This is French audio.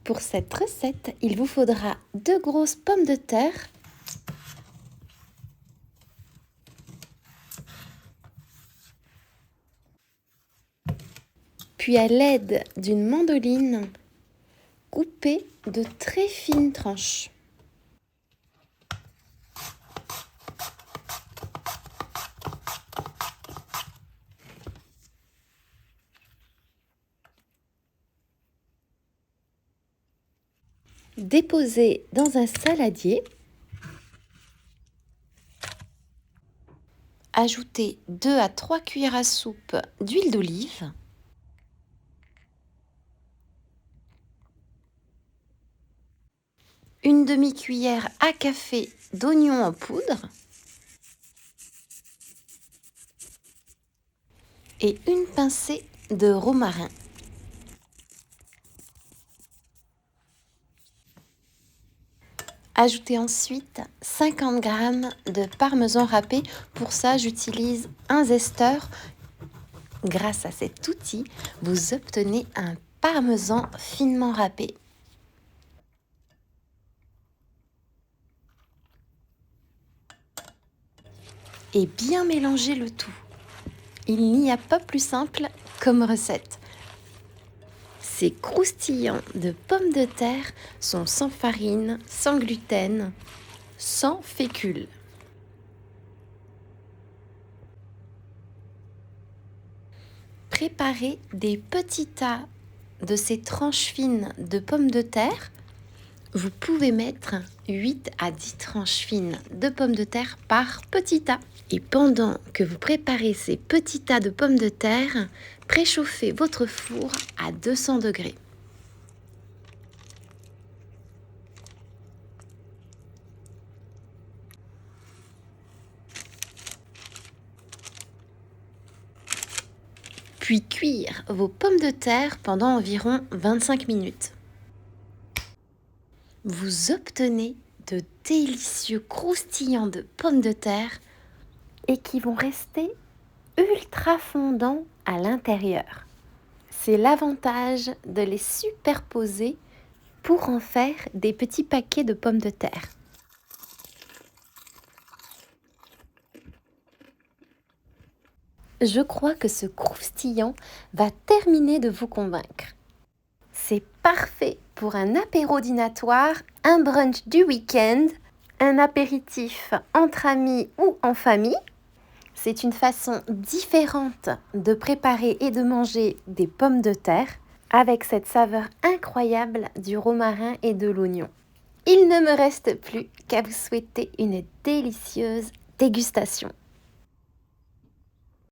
Pour cette recette, il vous faudra 2 grosses pommes de terre, puis à l'aide d'une mandoline, couper de très fines tranches. Déposer dans un saladier. Ajouter 2 à 3 cuillères à soupe d'huile d'olive. Une demi-cuillère à café d'oignon en poudre. Et une pincée de romarin. Ajoutez ensuite 50 g de parmesan râpé. Pour ça, j'utilise un zesteur. Grâce à cet outil, vous obtenez un parmesan finement râpé. Et bien mélanger le tout. Il n'y a pas plus simple comme recette. Ces croustillants de pommes de terre sont sans farine, sans gluten, sans fécule. Préparez des petits tas de ces tranches fines de pommes de terre. Vous pouvez mettre 8 à 10 tranches fines de pommes de terre par petit tas. Et pendant que vous préparez ces petits tas de pommes de terre, préchauffez votre four à 200 degrés. Puis cuire vos pommes de terre pendant environ 25 minutes. Vous obtenez de délicieux croustillants de pommes de terre et qui vont rester ultra fondants à l'intérieur. C'est l'avantage de les superposer pour en faire des petits paquets de pommes de terre. Je crois que ce croustillant va terminer de vous convaincre. C'est parfait pour un apéro dînatoire, un brunch du week-end, un apéritif entre amis ou en famille. C'est une façon différente de préparer et de manger des pommes de terre avec cette saveur incroyable du romarin et de l'oignon. Il ne me reste plus qu'à vous souhaiter une délicieuse dégustation.